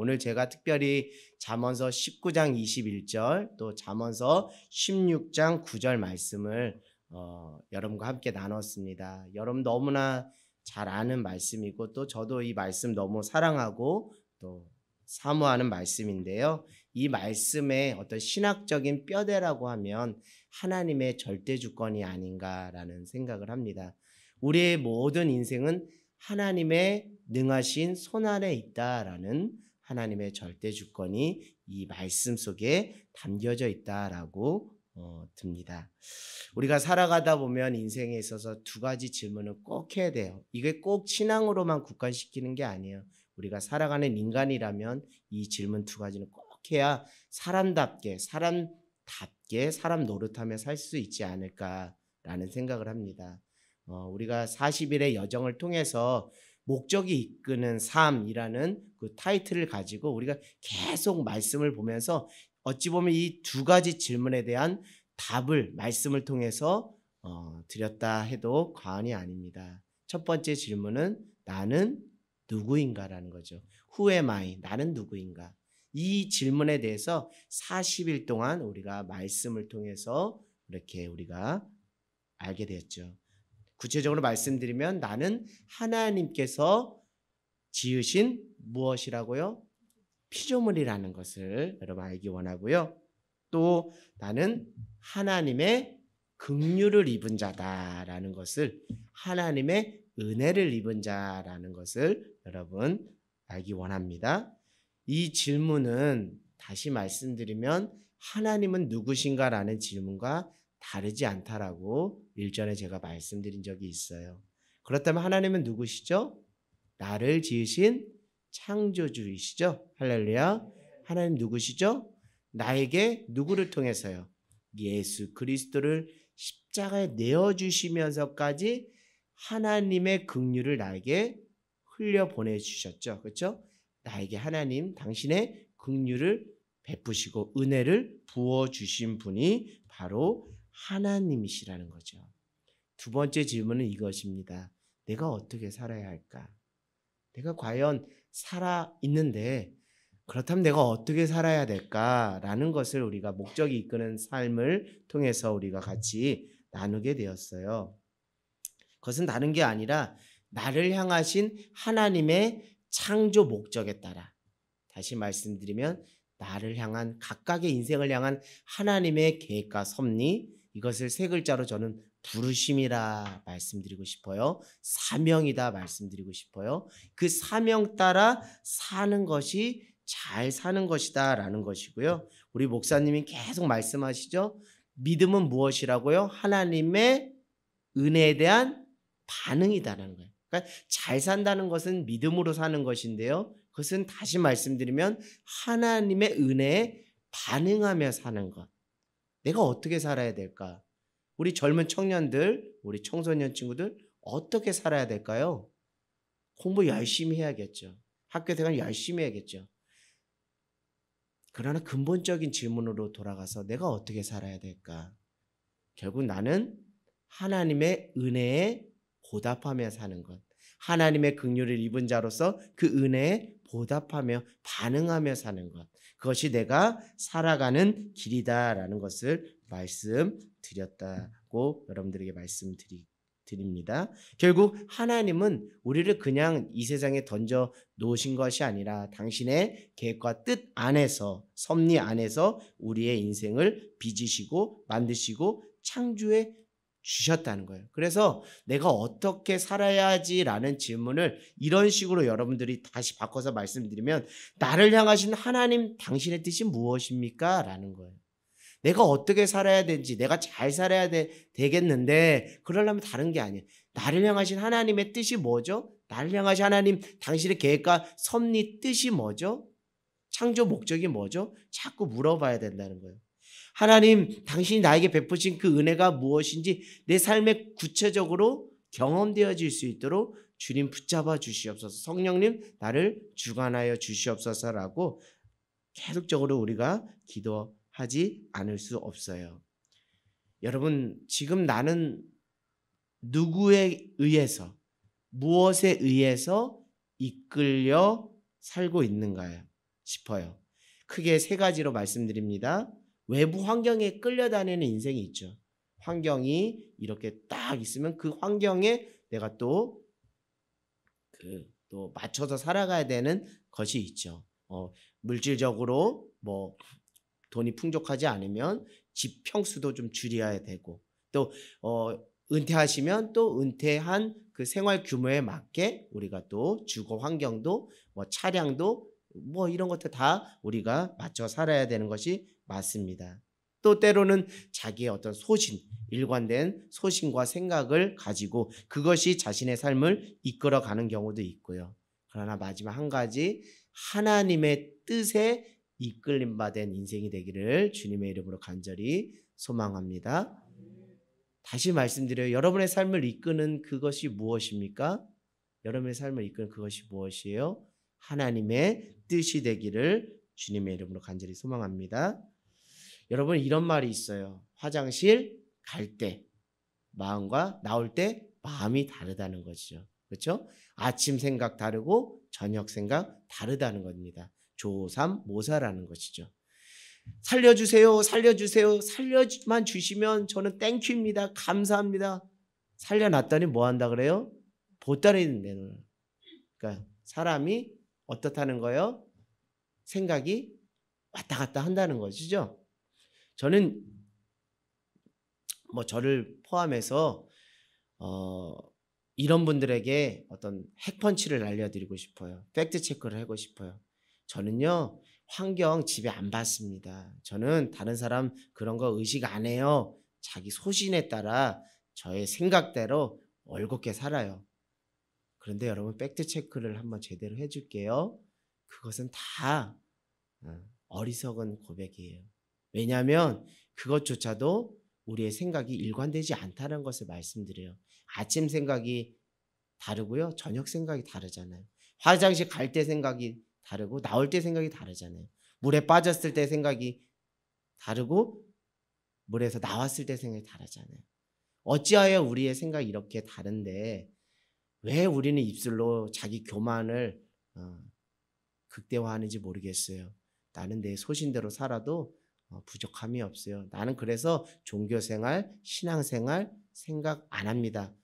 오늘 제가 특별히 잠언서 19장 21절 또 잠언서 16장 9절 말씀을 여러분과 함께 나눴습니다. 여러분 너무나 잘 아는 말씀이고 또 저도 이 말씀 너무 사랑하고 또 사모하는 말씀인데요. 이 말씀의 어떤 신학적인 뼈대라고 하면 하나님의 절대 주권이 아닌가라는 생각을 합니다. 우리의 모든 인생은 하나님의 능하신 손 아래 있다라는 하나님의 절대 주권이 이 말씀 속에 담겨져 있다라고 듭니다. 우리가 살아가다 보면 인생에 있어서 두 가지 질문을 꼭 해야 돼요. 이게 꼭 신앙으로만 국한시키는 게 아니에요. 우리가 살아가는 인간이라면 이 질문 두 가지는 꼭 해야 사람답게 사람 노릇하며 살 수 있지 않을까라는 생각을 합니다. 우리가 40일의 여정을 통해서 목적이 이끄는 삶이라는 그 타이틀을 가지고 우리가 계속 말씀을 보면서 어찌 보면 이 두 가지 질문에 대한 답을 말씀을 통해서 드렸다 해도 과언이 아닙니다. 첫 번째 질문은 나는 누구인가라는 거죠. Who am I? 나는 누구인가? 이 질문에 대해서 40일 동안 우리가 말씀을 통해서 이렇게 우리가 알게 되었죠. 구체적으로 말씀드리면 나는 하나님께서 지으신 무엇이라고요? 피조물이라는 것을 여러분 알기 원하고요. 또 나는 하나님의 긍휼을 입은 자다라는 것을, 하나님의 은혜를 입은 자라는 것을 여러분 알기 원합니다. 이 질문은 다시 말씀드리면 하나님은 누구신가라는 질문과 다르지 않다라고 일전에 제가 말씀드린 적이 있어요. 그렇다면 하나님은 누구시죠? 나를 지으신 창조주이시죠? 할렐루야. 하나님 누구시죠? 나에게 누구를 통해서요? 예수 그리스도를 십자가에 내어주시면서까지 하나님의 긍휼을 나에게 흘려 보내주셨죠. 그렇죠? 나에게 하나님 당신의 긍휼을 베푸시고 은혜를 부어주신 분이 바로 하나님이시라는 거죠. 두 번째 질문은 이것입니다. 내가 어떻게 살아야 할까? 내가 과연 살아 있는데 그렇다면 내가 어떻게 살아야 될까라는 것을 우리가 목적이 이끄는 삶을 통해서 우리가 같이 나누게 되었어요. 그것은 다른 게 아니라 나를 향하신 하나님의 창조 목적에 따라, 다시 말씀드리면 나를 향한 각각의 인생을 향한 하나님의 계획과 섭리, 이것을 세 글자로 저는 부르심이라 말씀드리고 싶어요. 사명이다 말씀드리고 싶어요. 그 사명 따라 사는 것이 잘 사는 것이다 라는 것이고요. 우리 목사님이 계속 말씀하시죠. 믿음은 무엇이라고요? 하나님의 은혜에 대한 반응이다라는 거예요. 그러니까 잘 산다는 것은 믿음으로 사는 것인데요. 그것은 다시 말씀드리면 하나님의 은혜에 반응하며 사는 것. 내가 어떻게 살아야 될까? 우리 젊은 청년들, 우리 청소년 친구들 어떻게 살아야 될까요? 공부 열심히 해야겠죠. 학교 생활 열심히 해야겠죠. 그러나 근본적인 질문으로 돌아가서 내가 어떻게 살아야 될까? 결국 나는 하나님의 은혜에 보답하며 사는 것. 하나님의 긍휼을 입은 자로서 그 은혜에 보답하며 반응하며 사는 것. 그것이 내가 살아가는 길이다라는 것을 말씀드렸다고 여러분들에게 말씀드립니다. 결국 하나님은 우리를 그냥 이 세상에 던져 놓으신 것이 아니라 당신의 계획과 뜻 안에서, 섭리 안에서 우리의 인생을 빚으시고 만드시고 창조해 주셨다는 거예요. 그래서 내가 어떻게 살아야지라는 질문을 이런 식으로 여러분들이 다시 바꿔서 말씀드리면 나를 향하신 하나님 당신의 뜻이 무엇입니까? 라는 거예요. 내가 어떻게 살아야 되는지, 내가 잘 살아야 되겠는데 그러려면 다른 게 아니에요. 나를 향하신 하나님의 뜻이 뭐죠? 나를 향하신 하나님 당신의 계획과 섭리 뜻이 뭐죠? 창조 목적이 뭐죠? 자꾸 물어봐야 된다는 거예요. 하나님 당신이 나에게 베푸신 그 은혜가 무엇인지 내 삶에 구체적으로 경험되어질 수 있도록 주님 붙잡아 주시옵소서. 성령님 나를 주관하여 주시옵소서라고 계속적으로 우리가 기도하지 않을 수 없어요. 여러분 지금 나는 누구에 의해서 무엇에 의해서 이끌려 살고 있는가요? 싶어요. 크게 세 가지로 말씀드립니다. 외부 환경에 끌려다니는 인생이 있죠. 환경이 이렇게 딱 있으면 그 환경에 내가 또 맞춰서 살아가야 되는 것이 있죠. 물질적으로 뭐 돈이 풍족하지 않으면 집 평수도 좀 줄여야 되고, 또 은퇴하시면 또 은퇴한 그 생활 규모에 맞게 우리가 또 주거 환경도 뭐 차량도 뭐 이런 것들 다 우리가 맞춰 살아야 되는 것이 맞습니다. 또 때로는 자기의 어떤 소신, 일관된 소신과 생각을 가지고 그것이 자신의 삶을 이끌어가는 경우도 있고요. 그러나 마지막 한 가지, 하나님의 뜻에 이끌림 받은 인생이 되기를 주님의 이름으로 간절히 소망합니다. 다시 말씀드려요. 여러분의 삶을 이끄는 그것이 무엇입니까? 여러분의 삶을 이끄는 그것이 무엇이에요? 하나님의 뜻이 되기를 주님의 이름으로 간절히 소망합니다. 여러분, 이런 말이 있어요. 화장실 갈 때 마음과 나올 때 마음이 다르다는 것이죠. 그렇죠? 아침 생각 다르고 저녁 생각 다르다는 겁니다. 조삼모사라는 것이죠. 살려주세요, 살려주세요, 살려만 주시면 저는 땡큐입니다, 감사합니다. 살려놨더니 뭐 한다 그래요? 보따리 내놓아요. 그러니까 사람이 어떻다는 거예요? 생각이 왔다 갔다 한다는 것이죠. 저는 뭐 저를 포함해서 이런 분들에게 어떤 핵펀치를 날려드리고 싶어요. 팩트 체크를 하고 싶어요. 저는요, 환경 지배 안 받습니다. 저는 다른 사람 그런 거 의식 안 해요. 자기 소신에 따라 저의 생각대로 올곧게 살아요. 그런데 여러분, 팩트 체크를 한번 제대로 해줄게요. 그것은 다 어리석은 고백이에요. 왜냐하면 그것조차도 우리의 생각이 일관되지 않다는 것을 말씀드려요. 아침 생각이 다르고요, 저녁 생각이 다르잖아요. 화장실 갈 때 생각이 다르고 나올 때 생각이 다르잖아요. 물에 빠졌을 때 생각이 다르고 물에서 나왔을 때 생각이 다르잖아요. 어찌하여 우리의 생각이 이렇게 다른데 왜 우리는 입술로 자기 교만을 극대화하는지 모르겠어요. 나는 내 소신대로 살아도 부족함이 없어요. 나는 그래서 종교생활, 신앙생활 생각 안 합니다.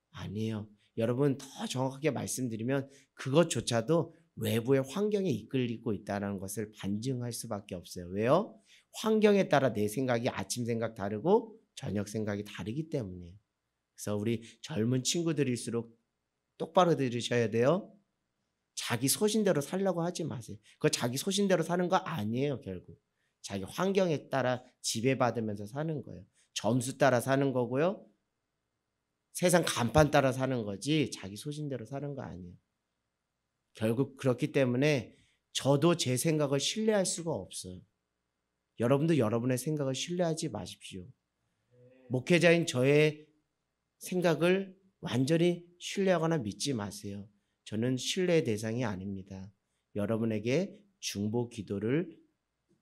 아니에요. 여러분, 더 정확하게 말씀드리면 그것조차도 외부의 환경에 이끌리고 있다는 것을 반증할 수밖에 없어요. 왜요? 환경에 따라 내 생각이 아침 생각 다르고 저녁 생각이 다르기 때문이에요. 그래서 우리 젊은 친구들일수록 똑바로 들으셔야 돼요. 자기 소신대로 살려고 하지 마세요. 그거 자기 소신대로 사는 거 아니에요, 결국. 자기 환경에 따라 지배받으면서 사는 거예요. 점수 따라 사는 거고요. 세상 간판 따라 사는 거지 자기 소신대로 사는 거 아니에요. 결국 그렇기 때문에 저도 제 생각을 신뢰할 수가 없어요. 여러분도 여러분의 생각을 신뢰하지 마십시오. 목회자인 저의 생각을 완전히 신뢰하거나 믿지 마세요. 저는 신뢰의 대상이 아닙니다. 여러분에게 중보 기도를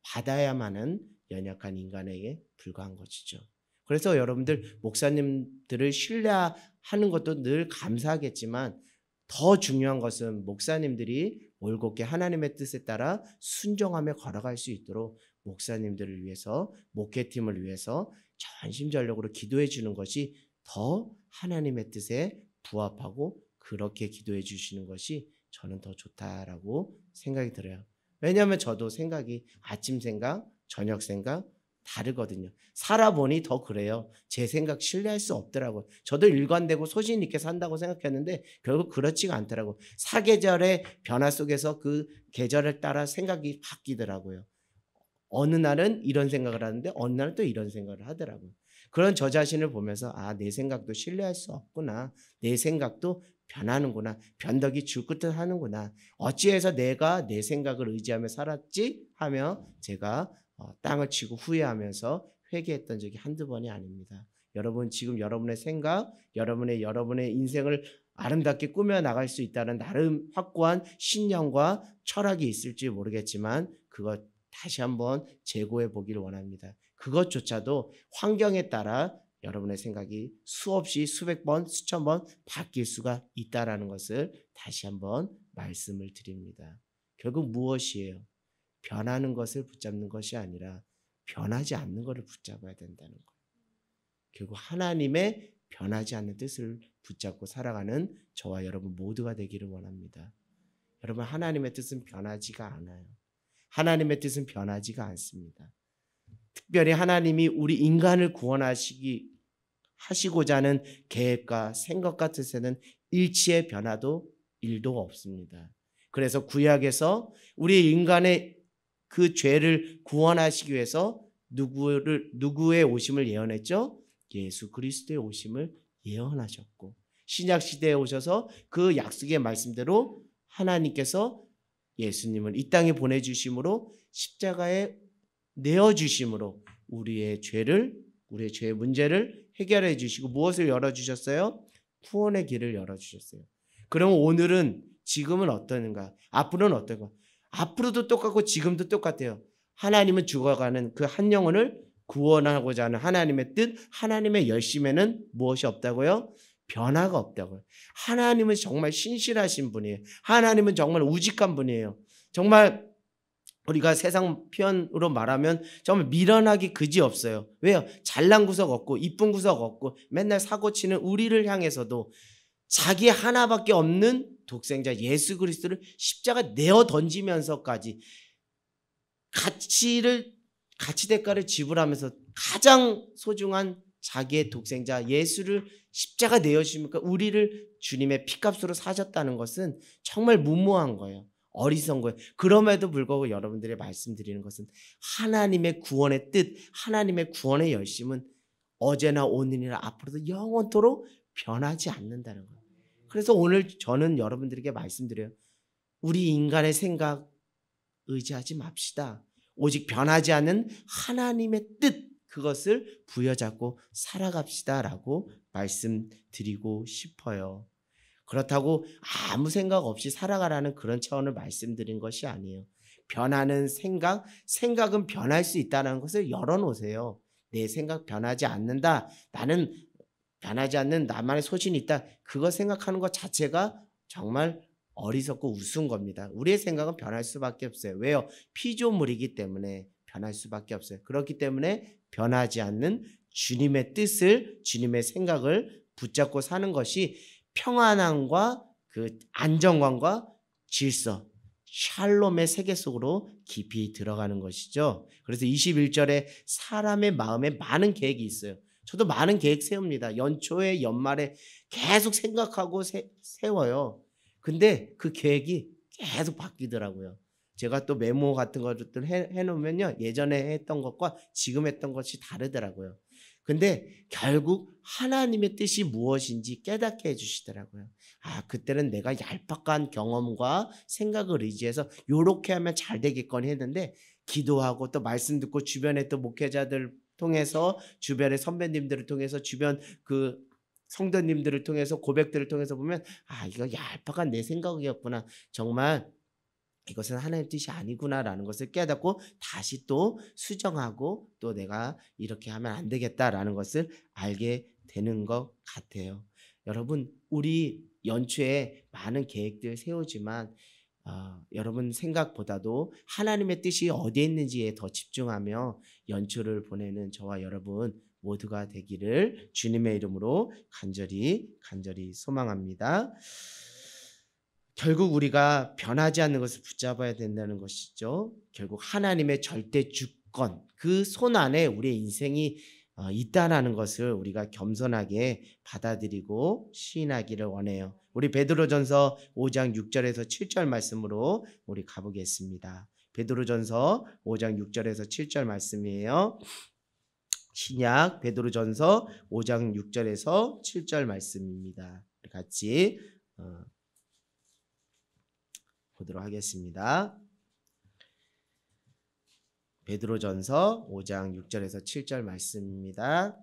받아야만 하는 연약한 인간에게 불과한 것이죠. 그래서 여러분들 목사님들을 신뢰하는 것도 늘 감사하겠지만 더 중요한 것은 목사님들이 올곧게 하나님의 뜻에 따라 순종하며 걸어갈 수 있도록 목사님들을 위해서, 목회팀을 위해서 전심전력으로 기도해 주는 것이 더 하나님의 뜻에 부합하고 그렇게 기도해 주시는 것이 저는 더 좋다라고 생각이 들어요. 왜냐하면 저도 생각이 아침 생각, 저녁 생각 다르거든요. 살아보니 더 그래요. 제 생각 신뢰할 수 없더라고요. 저도 일관되고 소신 있게 산다고 생각했는데 결국 그렇지가 않더라고요. 사계절의 변화 속에서 그 계절을 따라 생각이 바뀌더라고요. 어느 날은 이런 생각을 하는데 어느 날은 또 이런 생각을 하더라고요. 그런 저 자신을 보면서 내 생각도 신뢰할 수 없구나. 내 생각도 변하는구나. 변덕이 줄끝을 하는구나. 어찌해서 내가 내 생각을 의지하며 살았지? 하며 제가 땅을 치고 후회하면서 회개했던 적이 한두 번이 아닙니다. 여러분, 지금 여러분의 생각, 여러분의 인생을 아름답게 꾸며 나갈 수 있다는 나름 확고한 신념과 철학이 있을지 모르겠지만 그것 다시 한번 재고해 보기를 원합니다. 그것조차도 환경에 따라 여러분의 생각이 수없이 수백 번, 수천 번 바뀔 수가 있다라는 것을 다시 한번 말씀을 드립니다. 결국 무엇이에요? 변하는 것을 붙잡는 것이 아니라 변하지 않는 것을 붙잡아야 된다는 거예요. 결국 하나님의 변하지 않는 뜻을 붙잡고 살아가는 저와 여러분 모두가 되기를 원합니다. 여러분, 하나님의 뜻은 변하지가 않아요. 하나님의 뜻은 변하지가 않습니다. 특별히 하나님이 우리 인간을 하시고자 하는 계획과 생각과 뜻에는 일치의 변화도 1도 없습니다. 그래서 구약에서 우리 인간의 그 죄를 구원하시기 위해서 누구의 오심을 예언했죠? 예수 그리스도의 오심을 예언하셨고, 신약 시대에 오셔서 그 약속의 말씀대로 하나님께서 예수님을 이 땅에 보내주심으로 십자가에 내어주심으로 우리의 죄의 문제를 해결해 주시고 무엇을 열어주셨어요? 구원의 길을 열어주셨어요. 그럼 오늘은, 지금은 어떠는가? 앞으로는 어떤가? 앞으로도 똑같고 지금도 똑같아요. 하나님은 죽어가는 그 한 영혼을 구원하고자 하는 하나님의 뜻, 하나님의 열심에는 무엇이 없다고요? 변화가 없다고요. 하나님은 정말 신실하신 분이에요. 하나님은 정말 우직한 분이에요. 정말 우리가 세상 표현으로 말하면 정말 미련하기 그지 없어요. 왜요? 잘난 구석 없고 이쁜 구석 없고 맨날 사고치는 우리를 향해서도 자기 하나밖에 없는 독생자 예수 그리스도를 십자가 내어 던지면서까지 가치 대가를 지불하면서 가장 소중한 자기의 독생자 예수를 십자가 내어주십니까? 우리를 주님의 피값으로 사셨다는 것은 정말 무모한 거예요. 어리석은 거예요. 그럼에도 불구하고 여러분들이 말씀드리는 것은 하나님의 구원의 뜻, 하나님의 구원의 열심은 어제나 오늘이나 앞으로도 영원토록 변하지 않는다는 거예요. 그래서 오늘 저는 여러분들에게 말씀드려요. 우리 인간의 생각 의지하지 맙시다. 오직 변하지 않는 하나님의 뜻, 그것을 부여잡고 살아갑시다라고 말씀드리고 싶어요. 그렇다고 아무 생각 없이 살아가라는 그런 차원을 말씀드린 것이 아니에요. 변하는 생각은 변할 수 있다는 것을 열어놓으세요. 내 생각 변하지 않는다. 나는 변하지 않는 나만의 소신이 있다. 그거 생각하는 것 자체가 정말 어리석고 우스운 겁니다. 우리의 생각은 변할 수밖에 없어요. 왜요? 피조물이기 때문에 변할 수밖에 없어요. 그렇기 때문에 변하지 않는 주님의 뜻을, 주님의 생각을 붙잡고 사는 것이 평안함과 그 안정감과 질서, 샬롬의 세계 속으로 깊이 들어가는 것이죠. 그래서 21절에 사람의 마음에 많은 계획이 있어요. 저도 많은 계획 세웁니다. 연초에 연말에 계속 생각하고 세워요. 근데 그 계획이 계속 바뀌더라고요. 제가 또 메모 같은 것들 해놓으면요, 예전에 했던 것과 지금 했던 것이 다르더라고요. 근데 결국 하나님의 뜻이 무엇인지 깨닫게 해주시더라고요. 그때는 내가 얄팍한 경험과 생각을 의지해서 요렇게 하면 잘 되겠거니 했는데, 기도하고 또 말씀 듣고 주변에 또 목회자들 통해서, 주변의 선배님들을 통해서, 주변 그 성도님들을 통해서, 고백들을 통해서 보면 이거 얄팍한 내 생각이었구나, 정말 이것은 하나님의 뜻이 아니구나라는 것을 깨닫고 다시 또 수정하고 또 내가 이렇게 하면 안 되겠다라는 것을 알게 되는 것 같아요. 여러분, 우리 연초에 많은 계획들 세우지만 여러분 생각보다도 하나님의 뜻이 어디에 있는지에 더 집중하며 연초를 보내는 저와 여러분 모두가 되기를 주님의 이름으로 간절히 소망합니다. 결국 우리가 변하지 않는 것을 붙잡아야 된다는 것이죠. 결국 하나님의 절대 주권, 그 손 안에 우리의 인생이 있다라는 것을 우리가 겸손하게 받아들이고 시인하기를 원해요. 우리 베드로전서 5장 6절에서 7절 말씀으로 우리 가보겠습니다. 베드로전서 5장 6절에서 7절 말씀이에요. 신약 베드로전서 5장 6절에서 7절 말씀입니다. 우리 같이 보도록 하겠습니다. 베드로전서 5장 6절에서 7절 말씀입니다.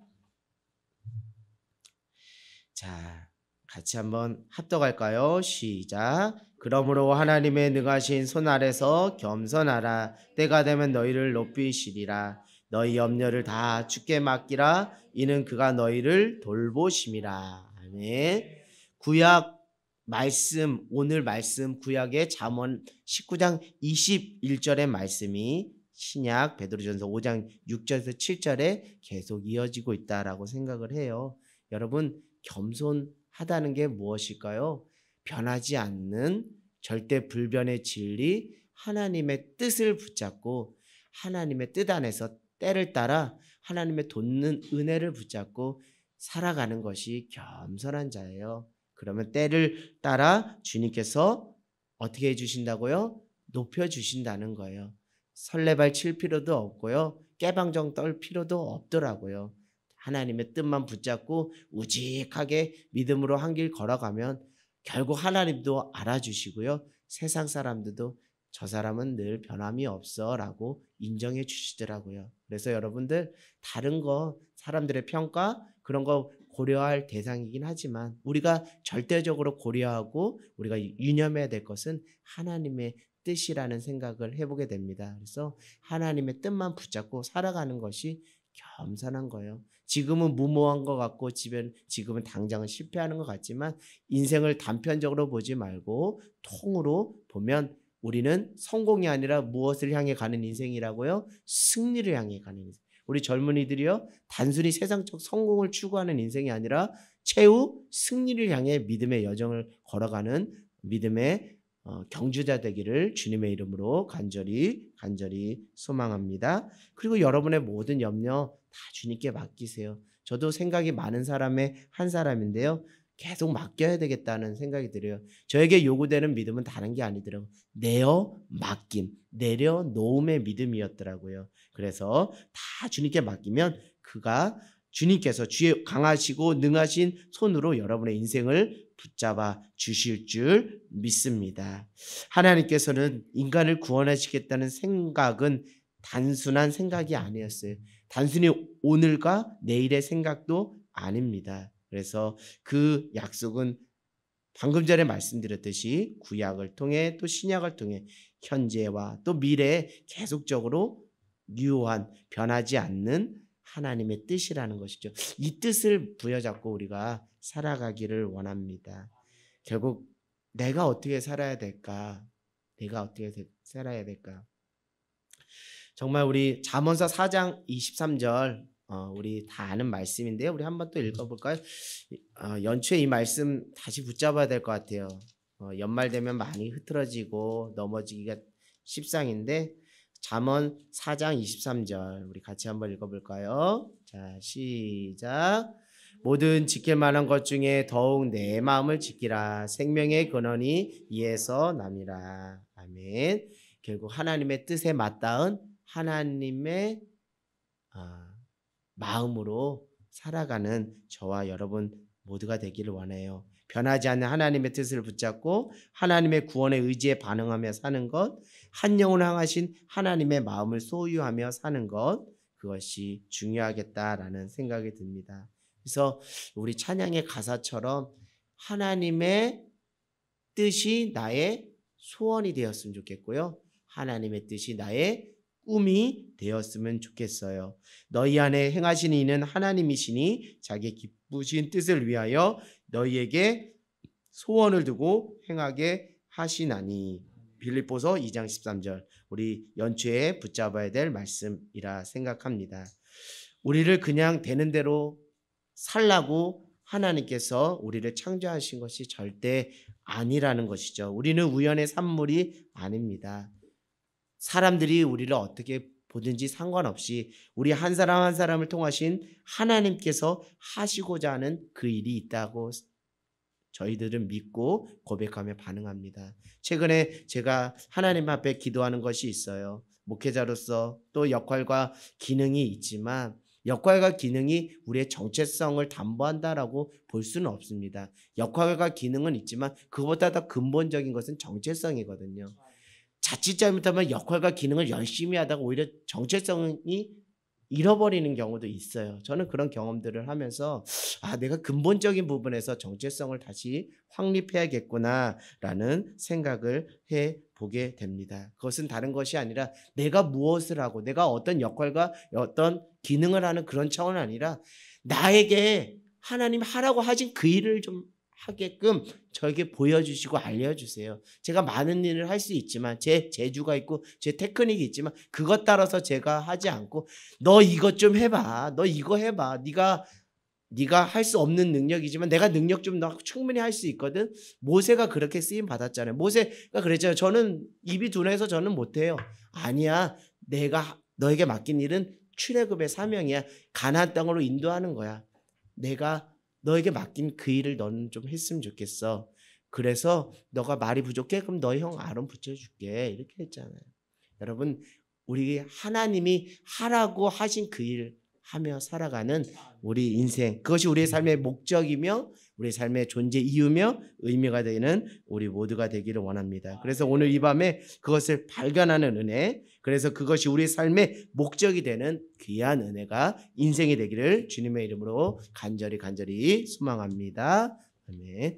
자, 같이 한번 합독할까요? 시작. 그러므로 하나님의 능하신 손 아래서 겸손하라. 때가 되면 너희를 높이시리라. 너희 염려를 다 주께 맡기라. 이는 그가 너희를 돌보심이라. 아멘. 구약 말씀, 오늘 말씀 구약의 잠언 19장 21절의 말씀이 신약 베드로전서 5장 6절에서 7절에 계속 이어지고 있다라고 생각을 해요. 여러분, 겸손하다는 게 무엇일까요? 변하지 않는 절대 불변의 진리, 하나님의 뜻을 붙잡고 하나님의 뜻 안에서 때를 따라 하나님의 돋는 은혜를 붙잡고 살아가는 것이 겸손한 자예요. 그러면 때를 따라 주님께서 어떻게 해주신다고요? 높여주신다는 거예요. 설레발 칠 필요도 없고요. 깨방정 떨 필요도 없더라고요. 하나님의 뜻만 붙잡고 우직하게 믿음으로 한 길 걸어가면 결국 하나님도 알아주시고요. 세상 사람들도 저 사람은 늘 변함이 없어 라고 인정해 주시더라고요. 그래서 여러분들 다른 거 사람들의 평가 그런 거 고려할 대상이긴 하지만 우리가 절대적으로 고려하고 우리가 유념해야 될 것은 하나님의 뜻이라는 생각을 해보게 됩니다. 그래서 하나님의 뜻만 붙잡고 살아가는 것이 겸손한 거예요. 지금은 무모한 것 같고 지금은 당장은 실패하는 것 같지만 인생을 단편적으로 보지 말고 통으로 보면 우리는 성공이 아니라 무엇을 향해 가는 인생이라고요? 승리를 향해 가는 인생. 우리 젊은이들이요, 단순히 세상적 성공을 추구하는 인생이 아니라 최후 승리를 향해 믿음의 여정을 걸어가는 믿음의 경주자 되기를 주님의 이름으로 간절히 소망합니다. 그리고 여러분의 모든 염려 다 주님께 맡기세요. 저도 생각이 많은 사람의 한 사람인데요. 계속 맡겨야 되겠다는 생각이 들어요. 저에게 요구되는 믿음은 다른 게 아니더라고요. 내어 맡김, 내려놓음의 믿음이었더라고요. 그래서 다 주님께 맡기면 주님께서 주의 강하시고 능하신 손으로 여러분의 인생을 붙잡아 주실 줄 믿습니다. 하나님께서는 인간을 구원하시겠다는 생각은 단순한 생각이 아니었어요. 단순히 오늘과 내일의 생각도 아닙니다. 그래서 그 약속은 방금 전에 말씀드렸듯이 구약을 통해 또 신약을 통해 현재와 또 미래에 계속적으로 유효한 변하지 않는 하나님의 뜻이라는 것이죠. 이 뜻을 부여잡고 우리가 살아가기를 원합니다. 결국 내가 어떻게 살아야 될까? 살아야 될까? 정말 우리 잠언서 4장 23절 우리 다 아는 말씀인데요. 우리 한번 또 읽어볼까요? 연초에 이 말씀 다시 붙잡아야 될 것 같아요. 연말 되면 많이 흐트러지고 넘어지기가 십상인데 잠언 4장 23절 우리 같이 한번 읽어볼까요? 자, 시작. 모든 지킬 만한 것 중에 더욱 내 마음을 지키라. 생명의 근원이 이에서 남이라. 아멘. 결국 하나님의 뜻에 맞닿은 하나님의 마음으로 살아가는 저와 여러분 모두가 되기를 원해요. 변하지 않는 하나님의 뜻을 붙잡고 하나님의 구원의 의지에 반응하며 사는 것, 한 영혼을 향하신 하나님의 마음을 소유하며 사는 것, 그것이 중요하겠다라는 생각이 듭니다. 그래서 우리 찬양의 가사처럼 하나님의 뜻이 나의 소원이 되었으면 좋겠고요. 하나님의 뜻이 나의 꿈이 되었으면 좋겠어요. 너희 안에 행하시는 이는 하나님이시니 자기 기쁘신 뜻을 위하여 너희에게 소원을 두고 행하게 하시나니. 빌립보서 2장 13절 우리 연초에 붙잡아야 될 말씀이라 생각합니다. 우리를 그냥 되는 대로 살라고 하나님께서 우리를 창조하신 것이 절대 아니라는 것이죠. 우리는 우연의 산물이 아닙니다. 사람들이 우리를 어떻게 보든지 상관없이 우리 한 사람 한 사람을 통하신 하나님께서 하시고자 하는 그 일이 있다고 저희들은 믿고 고백하며 반응합니다. 최근에 제가 하나님 앞에 기도하는 것이 있어요. 목회자로서 또 역할과 기능이 있지만 역할과 기능이 우리의 정체성을 담보한다라고 볼 수는 없습니다. 역할과 기능은 있지만 그보다 더 근본적인 것은 정체성이거든요. 자칫 잘못하면 역할과 기능을 열심히 하다가 오히려 정체성이 잃어버리는 경우도 있어요. 저는 그런 경험들을 하면서 내가 근본적인 부분에서 정체성을 다시 확립해야겠구나라는 생각을 해보게 됩니다. 그것은 다른 것이 아니라 내가 무엇을 하고 내가 어떤 역할과 어떤 기능을 하는 그런 차원은 아니라 나에게 하나님 하라고 하신 그 일을 좀 하게끔 저에게 보여주시고 알려주세요. 제가 많은 일을 할 수 있지만 제 재주가 있고 제 테크닉이 있지만 그것 따라서 제가 하지 않고 너 이것 좀 해봐. 너 이거 해봐. 네가 할 수 없는 능력이지만 내가 능력 좀 너 충분히 할 수 있거든. 모세가 그렇게 쓰임 받았잖아요. 모세가 그랬잖아요. 저는 입이 둔해서 저는 못해요. 아니야. 내가 너에게 맡긴 일은 출애굽의 사명이야. 가나안 땅으로 인도하는 거야. 내가 너에게 맡긴 그 일을 너는 좀 했으면 좋겠어. 그래서 너가 말이 부족해? 그럼 너희 형 아론 붙여줄게. 이렇게 했잖아요. 여러분 우리 하나님이 하라고 하신 그 일 하며 살아가는 우리 인생, 그것이 우리의 삶의 목적이며 우리 삶의 존재 이유며 의미가 되는 우리 모두가 되기를 원합니다. 그래서 오늘 이 밤에 그것을 발견하는 은혜, 그래서 그것이 우리 삶의 목적이 되는 귀한 은혜가 인생이 되기를 주님의 이름으로 간절히 소망합니다. 아멘.